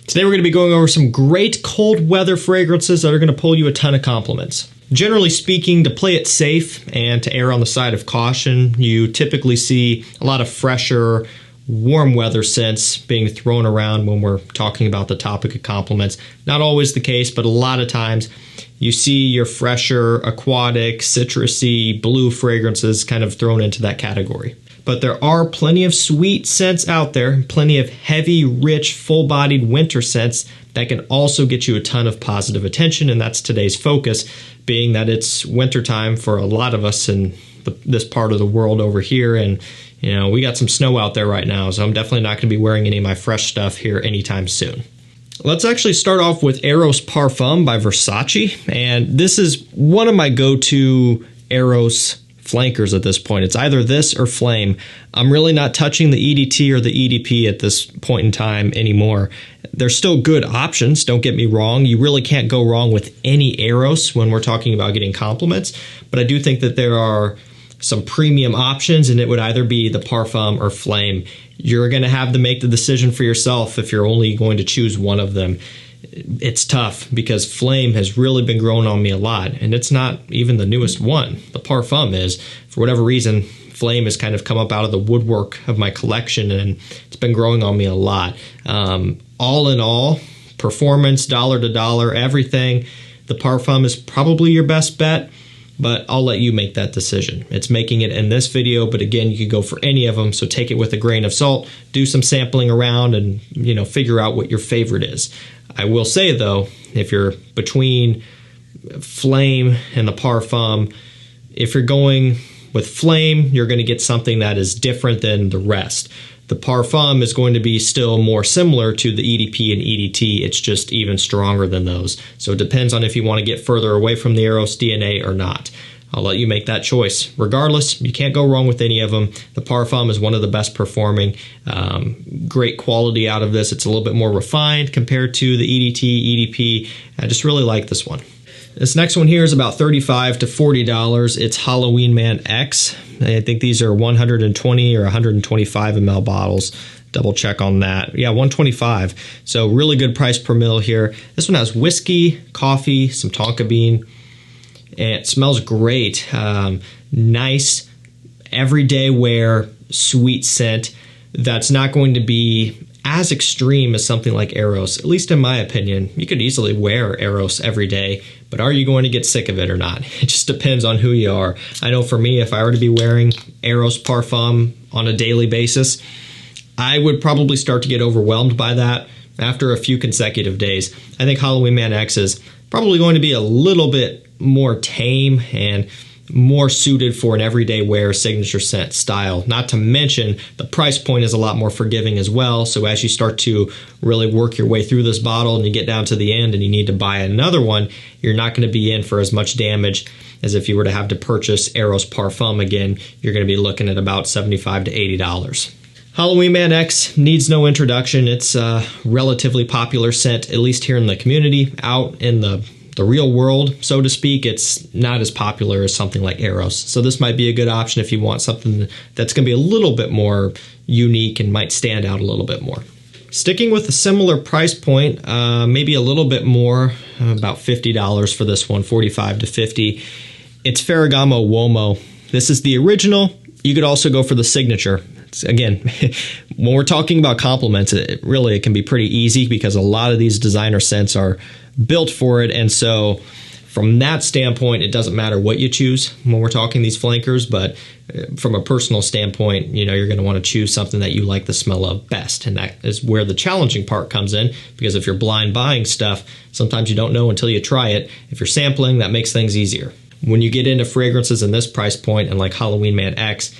Today we're going to be going over some great cold weather fragrances that are going to pull you a ton of compliments. Generally speaking, to play it safe and to err on the side of caution, you typically see a lot of fresher, warm weather scents being thrown around when we're talking about the topic of compliments. Not always the case, but a lot of times you see your fresher, aquatic, citrusy, blue fragrances kind of thrown into that category. But there are plenty of sweet scents out there, plenty of heavy, rich, full-bodied winter scents that can also get you a ton of positive attention, and that's today's focus, being that it's wintertime for a lot of us in this part of the world over here, and you know, we got some snow out there right now, so I'm definitely not going to be wearing any of my fresh stuff here anytime soon. Let's actually start off with Aeros Parfum by Versace, and this is one of my go-to Aeros flankers at this point. It's either this or Flame. I'm really not touching the EDT or the EDP at this point in time anymore. They're still good options, don't get me wrong. You really can't go wrong with any Aeros when we're talking about getting compliments, but I do think that there are some premium options, and it would either be the Parfum or Flame. You're going to have to make the decision for yourself if you're only going to choose one of them. It's tough because Flame has really been growing on me a lot, and it's not even the newest one. The Parfum is. For whatever reason, Flame has kind of come up out of the woodwork of my collection, and it's been growing on me a lot. All in all, performance, dollar to dollar, everything, the Parfum is probably your best bet, but I'll let you make that decision. It's making it in this video, but again, you could go for any of them, so take it with a grain of salt, do some sampling around, and figure out what your favorite is. I will say though, if you're between Flame and the Parfum, if you're going with Flame, you're going to get something that is different than the rest. The Parfum is going to be still more similar to the EDP and EDT. It's just even stronger than those. So it depends on if you want to get further away from the Aeros DNA or not. I'll let you make that choice. Regardless, you can't go wrong with any of them. The Parfum is one of the best performing. Great quality out of this. It's a little bit more refined compared to the EDT, EDP. I just really like this one. This next one here is about $35 to $40. It's Halloween Man X. I think these are 120 or 125 ml bottles. Double check on that. Yeah, 125. So really good price per mil here. This one has whiskey, coffee, some tonka bean, and it smells great. Nice, everyday wear, sweet scent that's not going to be as extreme as something like Aeros, at least in my opinion. You could easily wear Aeros every day, but are you going to get sick of it or not? It just depends on who you are. I know for me, if I were to be wearing Aeros Parfum on a daily basis, I would probably start to get overwhelmed by that after a few consecutive days. I think Halloween Man X is probably going to be a little bit more tame and more suited for an everyday wear signature scent style. Not to mention the price point is a lot more forgiving as well. So as you start to really work your way through this bottle and you get down to the end and you need to buy another one, you're not going to be in for as much damage as if you were to have to purchase Aeros Parfum again. You're going to be looking at about $75 to $80. Halloween Man X needs no introduction. It's a relatively popular scent, at least here in the community. Out in the real world, so to speak, it's not as popular as something like Aeros. So this might be a good option if you want something that's going to be a little bit more unique and might stand out a little bit more. Sticking with a similar price point, maybe a little bit more, about $50 for this one, $45 to $50. It's Ferragamo Wo. This is the original. You could also go for the signature. Again, when we're talking about compliments, it can be pretty easy because a lot of these designer scents are built for it, and so from that standpoint, it doesn't matter what you choose when we're talking these flankers, but from a personal standpoint, you're going to want to choose something that you like the smell of best, and that is where the challenging part comes in, because if you're blind buying stuff, sometimes you don't know until you try it. If you're sampling, that makes things easier. When you get into fragrances in this price point, and like Halloween Man X,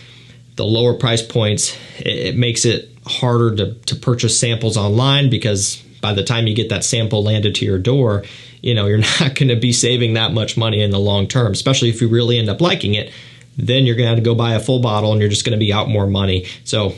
the lower price points, it makes it harder to purchase samples online, because by the time you get that sample landed to your door, you're not going to be saving that much money in the long term, especially if you really end up liking it. Then you're going to have to go buy a full bottle and you're just going to be out more money. So,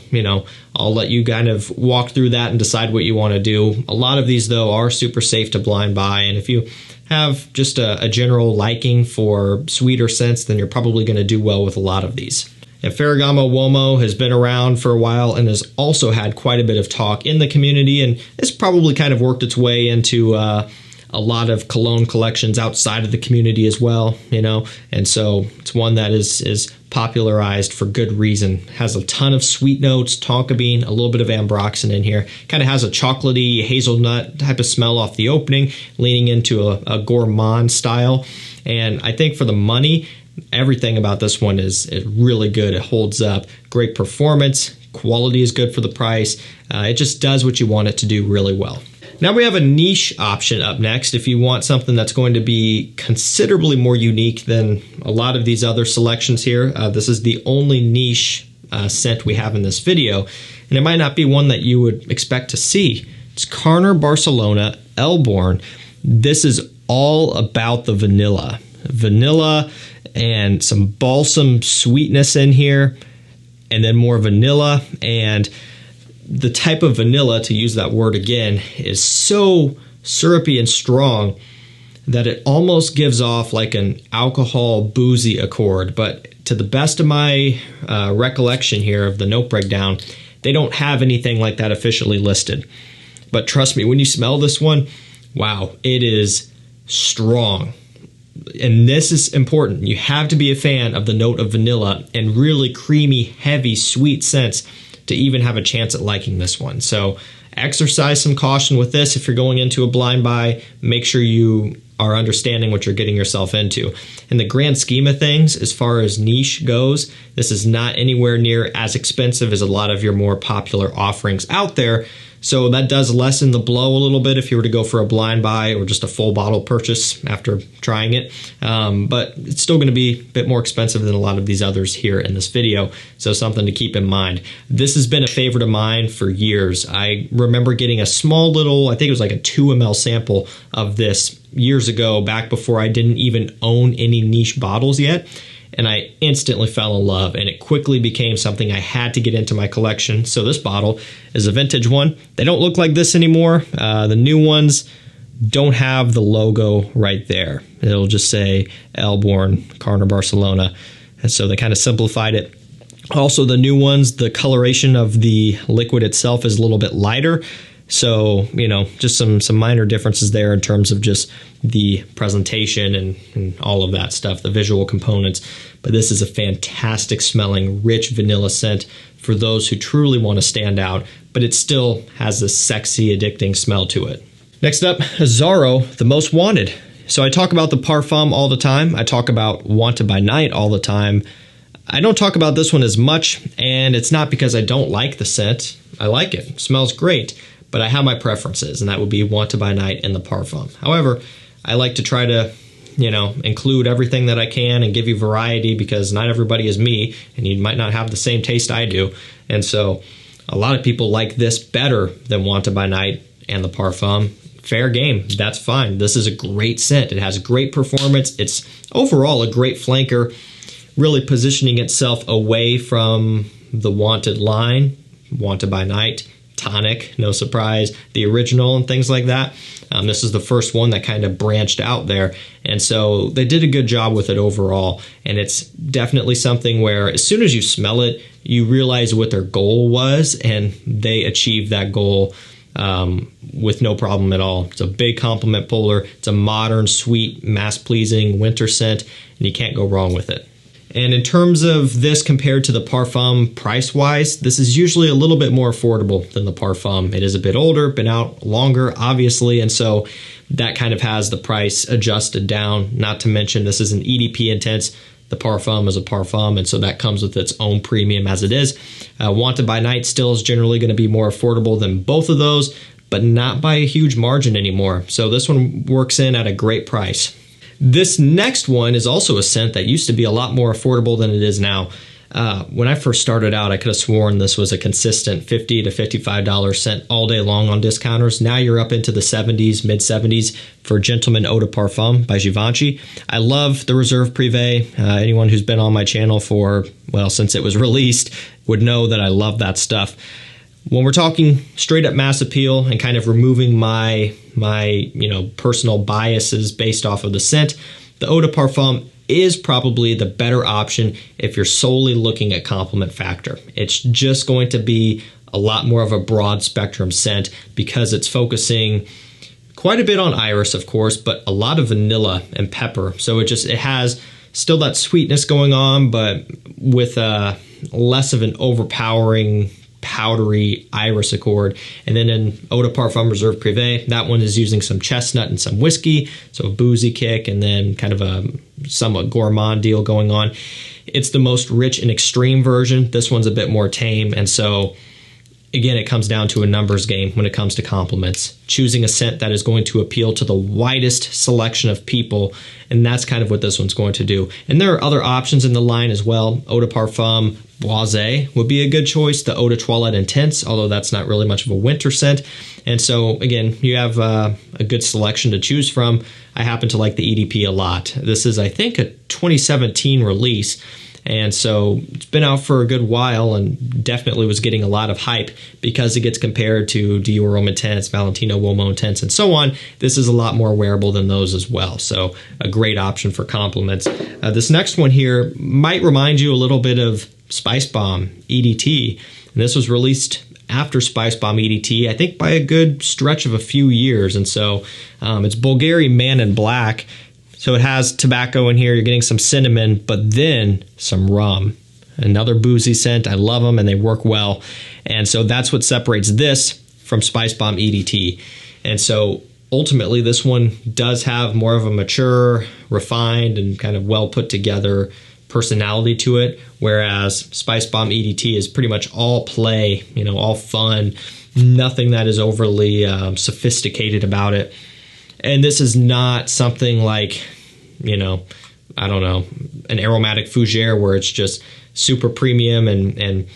I'll let you kind of walk through that and decide what you want to do. A lot of these, though, are super safe to blind buy. And if you have just a general liking for sweeter scents, then you're probably going to do well with a lot of these. And Ferragamo Wo has been around for a while and has also had quite a bit of talk in the community, and it's probably kind of worked its way into a lot of cologne collections outside of the community as well, you know, and so it's one that is popularized for good reason. Has a ton of sweet notes, tonka bean, a little bit of ambroxan in here. Kind of has a chocolatey hazelnut type of smell off the opening, leaning into a gourmand style. And I think for the money, everything about this one is really good. It holds up. Great performance. Quality is good for the price. It just does what you want it to do really well. Now we have a niche option up next. If you want something that's going to be considerably more unique than a lot of these other selections here, this is the only niche scent we have in this video, and it might not be one that you would expect to see. It's Carner Barcelona Elborn. This is all about the vanilla. Vanilla and some balsam sweetness in here, and then more vanilla. And the type of vanilla, to use that word again, is so syrupy and strong that it almost gives off like an alcohol boozy accord. But to the best of my recollection here of the note breakdown, they don't have anything like that officially listed. But trust me, when you smell this one, wow, it is strong. And this is important. You have to be a fan of the note of vanilla and really creamy, heavy, sweet scents to even have a chance at liking this one. So exercise some caution with this. If you're going into a blind buy, make sure you are understanding what you're getting yourself into. In the grand scheme of things, as far as niche goes, this is not anywhere near as expensive as a lot of your more popular offerings out there. So that does lessen the blow a little bit if you were to go for a blind buy or just a full bottle purchase after trying it. But it's still going to be a bit more expensive than a lot of these others here in this video. So something to keep in mind. This has been a favorite of mine for years. I remember getting a small little, I think it was like a 2 ml sample of this years ago, back before I didn't even own any niche bottles yet. And I instantly fell in love, and it quickly became something I had to get into my collection. So this bottle is a vintage one. They don't look like this anymore. The new ones don't have the logo right there. It'll just say Elborn, Carner Barcelona. And so they kind of simplified it. Also, the new ones, the coloration of the liquid itself is a little bit lighter. So, you know, just some minor differences there in terms of just the presentation and all of that stuff, the visual components. But this is a fantastic smelling, rich vanilla scent for those who truly want to stand out, but it still has a sexy, addicting smell to it. Next up, Aaro, the most wanted. So I talk about the Parfum all the time. I talk about Wanted by Night all the time. I don't talk about this one as much, and it's not because I don't like the scent. I like it. It smells great. But I have my preferences, and that would be Wanted by Night and the Parfum. However, I like to try to, you know, include everything that I can and give you variety, because not everybody is me, and you might not have the same taste I do. And so a lot of people like this better than Wanted by Night and the Parfum. Fair game. That's fine. This is a great scent. It has great performance. It's overall a great flanker, really positioning itself away from the Wanted line, Wanted by Night, Tonic, no surprise, the original and things like that. This is the first one that kind of branched out there, and so they did a good job with it overall. And it's definitely something where as soon as you smell it, you realize what their goal was, and they achieved that goal with no problem at all. It's a big compliment puller. It's a modern, sweet, mass-pleasing winter scent, and you can't go wrong with it. And in terms of this compared to the Parfum price-wise, this is usually a little bit more affordable than the Parfum. It is a bit older, been out longer, obviously, and so that kind of has the price adjusted down. Not to mention this is an EDP intense. The Parfum is a Parfum, and so that comes with its own premium as it is. Wanted by Night still is generally going to be more affordable than both of those, but not by a huge margin anymore. So this one works in at a great price. This next one is also a scent that used to be a lot more affordable than it is now. When I first started out, I could have sworn this was a consistent $50 to $55 scent all day long on discounters. Now you're up into the 70s, mid-70s for Gentleman Oud Parfum by Givenchy. I love the Reserve Privé. Anyone who's been on my channel for, well, since it was released would know that I love that stuff. When we're talking straight up mass appeal and kind of removing my personal biases based off of the scent, the Oud Parfum is probably the better option if you're solely looking at complement factor. It's just going to be a lot more of a broad spectrum scent because it's focusing quite a bit on iris, of course, but a lot of vanilla and pepper. So it has still that sweetness going on, but with less of an overpowering powdery iris accord. And then in Oud Parfum Reserve Privé, that one is using some chestnut and some whiskey, so a boozy kick, and then kind of a somewhat gourmand deal going on. It's the most rich and extreme version. This one's a bit more tame, and so again, it comes down to a numbers game when it comes to compliments. Choosing a scent that is going to appeal to the widest selection of people, and that's kind of what this one's going to do. And there are other options in the line as well. Oud Parfum Boisé would be a good choice. The Eau de Toilette Intense, although that's not really much of a winter scent. And so, again, you have a good selection to choose from. I happen to like the EDP a lot. This is, I think, a 2017 release. And so it's been out for a good while and definitely was getting a lot of hype because it gets compared to Dior Homme Intense, Valentino Uomo Intense, and so on. This is a lot more wearable than those as well. So a great option for compliments. This next one here might remind you a little bit of Spice Bomb EDT. And this was released after Spice Bomb EDT, I think by a good stretch of a few years. And so it's Burberry Man in black. So it has tobacco in here, you're getting some cinnamon, but then some rum. Another boozy scent. I love them and they work well. And so that's what separates this from Spice Bomb EDT. And so ultimately this one does have more of a mature, refined, and kind of well put together personality to it, whereas Spice Bomb EDT is pretty much all play, all fun, nothing that is overly sophisticated about it. And this is not something like, I don't know, an aromatic fougere where it's just super premium and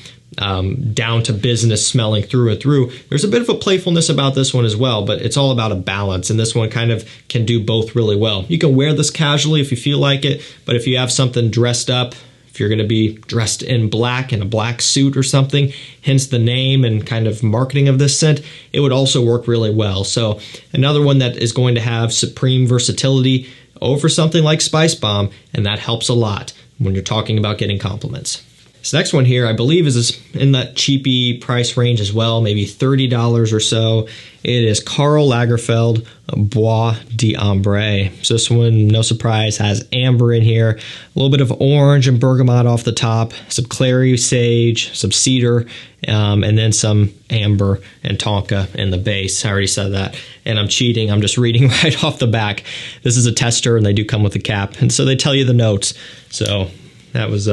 down to business smelling through and through. There's a bit of a playfulness about this one as well, but it's all about a balance. And this one kind of can do both really well. You can wear this casually if you feel like it, but if you have something dressed up, if you're going to be dressed in black in a black suit or something, hence the name and kind of marketing of this scent, it would also work really well. So another one that is going to have supreme versatility over something like Spice Bomb, and that helps a lot when you're talking about getting compliments. This next one here, I believe, is in that cheapy price range as well, maybe $30 or so. It is Karl Lagerfeld Bois d'Ombre. So this one, no surprise, has amber in here, a little bit of orange and bergamot off the top, some clary sage, some cedar, and then some amber and tonka in the base. I already said that, and I'm cheating. I'm just reading right off the back. This is a tester, and they do come with a cap, and so they tell you the notes. So that was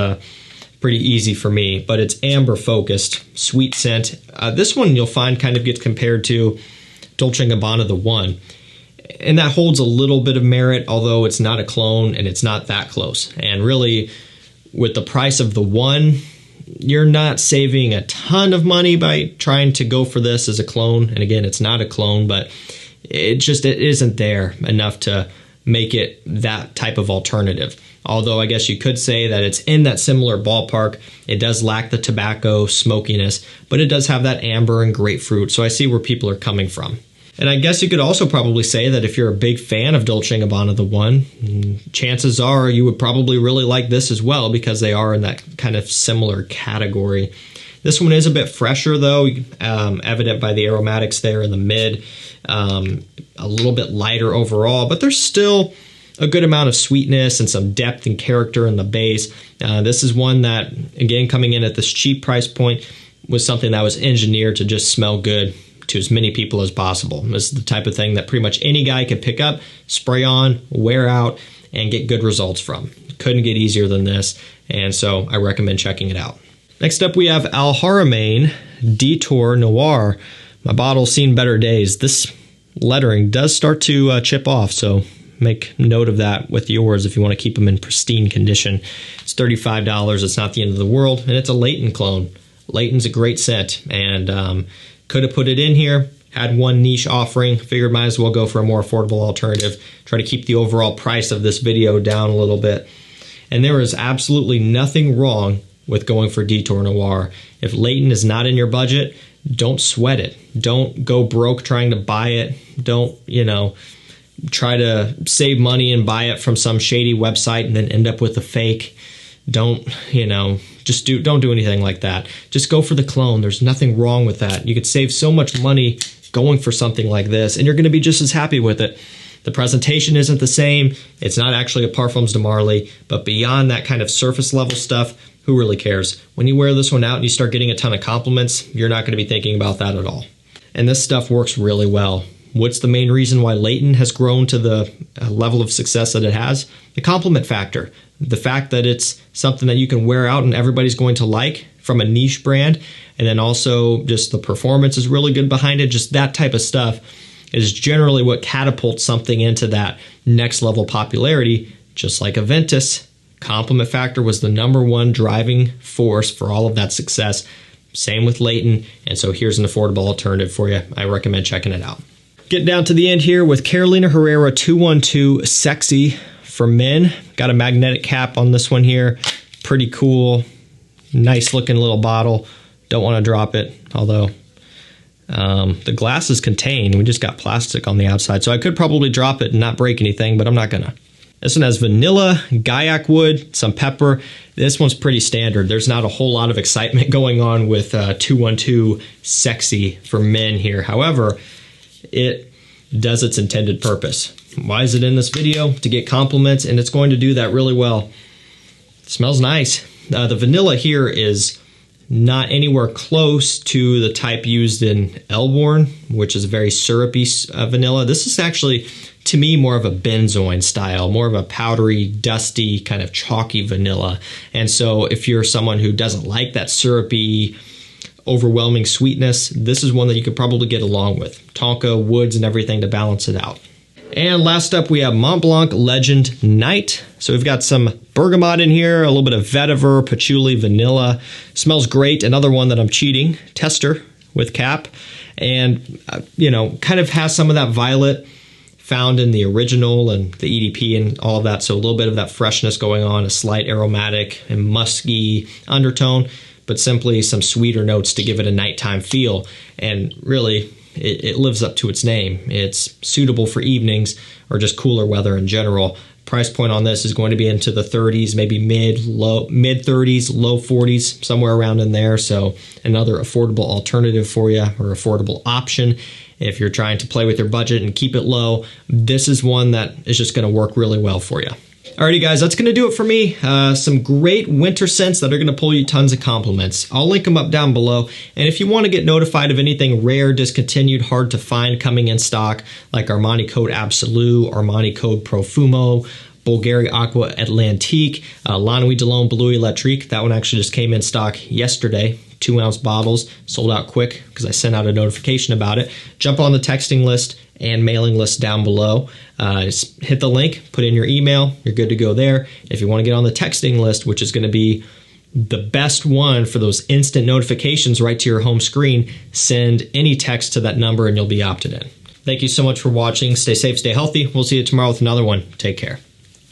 pretty easy for me, but it's amber focused, sweet scent. This one you'll find kind of gets compared to Dolce & Gabbana The One, and that holds a little bit of merit, although it's not a clone and it's not that close. And really, with the price of The One, you're not saving a ton of money by trying to go for this as a clone. And again, it's not a clone, but it isn't there enough to make it that type of alternative. Although I guess you could say that it's in that similar ballpark. It does lack the tobacco smokiness, but it does have that amber and grapefruit. So I see where people are coming from. And I guess you could also probably say that if you're a big fan of Dolce & Gabbana The One, chances are you would probably really like this as well because they are in that kind of similar category. This one is a bit fresher though, evident by the aromatics there in the mid, a little bit lighter overall, but there's still a good amount of sweetness and some depth and character in the base. This is one that, again, coming in at this cheap price point, was something that was engineered to just smell good to as many people as possible. This is the type of thing that pretty much any guy could pick up, spray on, wear out, and get good results from. Couldn't get easier than this, and so I recommend checking it out. Next up, we have Haramain Detour Noir. My bottle's seen better days. This lettering does start to chip off, so make note of that with yours if you want to keep them in pristine condition. It's $35. It's not the end of the world, and it's a Layton clone. Layton's a great scent, and could have put it in here, had one niche offering, figured might as well go for a more affordable alternative, try to keep the overall price of this video down a little bit. And there is absolutely nothing wrong with going for Detour Noir. If Layton is not in your budget, don't sweat it. Don't go broke trying to buy it. Don't, try to save money and buy it from some shady website and then end up with a fake. Don't do anything like that. Just go for the clone. There's nothing wrong with that. You could save so much money going for something like this, and you're going to be just as happy with it. The presentation isn't the same. It's not actually a Parfums de Marly, but beyond that kind of surface level stuff, who really cares? When you wear this one out and you start getting a ton of compliments, you're not going to be thinking about that at all. And this stuff works really well. What's the main reason why Layton has grown to the level of success that it has? The compliment factor. The fact that it's something that you can wear out and everybody's going to like from a niche brand, and then also just the performance is really good behind it. Just that type of stuff is generally what catapults something into that next level popularity. Just like Aventus, compliment factor was the #1 driving force for all of that success. Same with Layton, and so here's an affordable alternative for you. I recommend checking it out. Getting down to the end here with Carolina Herrera 212 Sexy for men. Got a magnetic cap on this one here. Pretty cool. Nice looking little bottle. Don't want to drop it, although the glass is contained. We just got plastic on the outside, so I could probably drop it and not break anything, but I'm not gonna. This one has vanilla, guaiac wood, some pepper. This one's pretty standard. There's not a whole lot of excitement going on with 212 Sexy for men here. However, it does its intended purpose. Why is it in this video? To get compliments, and it's going to do that really well. It smells nice. The vanilla here is not anywhere close to the type used in Elborn, which is a very syrupy vanilla. This is actually, to me, more of a benzoin style, more of a powdery, dusty, kind of chalky vanilla. And so if you're someone who doesn't like that syrupy, overwhelming sweetness, this is one that you could probably get along with. Tonka, woods, and everything to balance it out. And last up, we have Mont Blanc Legend Night. So we've got some bergamot in here, a little bit of vetiver, patchouli, vanilla. Smells great. Another one that I'm cheating. Tester with cap. And, kind of has some of that violet found in the original and the EDP and all of that. So a little bit of that freshness going on, a slight aromatic and musky undertone, but simply some sweeter notes to give it a nighttime feel. And really, it lives up to its name. It's suitable for evenings or just cooler weather in general. Price point on this is going to be into the 30s, maybe mid 30s, low 40s, somewhere around in there. So another affordable alternative for you, or affordable option. If you're trying to play with your budget and keep it low, this is one that is just going to work really well for you. Alrighty guys, that's going to do it for me. Some great winter scents that are going to pull you tons of compliments. I'll link them up down below. And if you want to get notified of anything rare, discontinued, hard to find coming in stock, like Armani Code Absolute, Armani Code Profumo, Bulgari Aqua Atlantique, La Nuit de l'Homme Bleu Electrique, that one actually just came in stock yesterday. 2-ounce bottles, sold out quick because I sent out a notification about it. Jump on the texting list and mailing list down below. Just hit the link, put in your email, you're good to go there. If you want to get on the texting list, which is going to be the best one for those instant notifications right to your home screen, send any text to that number and you'll be opted in. Thank you so much for watching. Stay safe, stay healthy. We'll see you tomorrow with another one. Take care.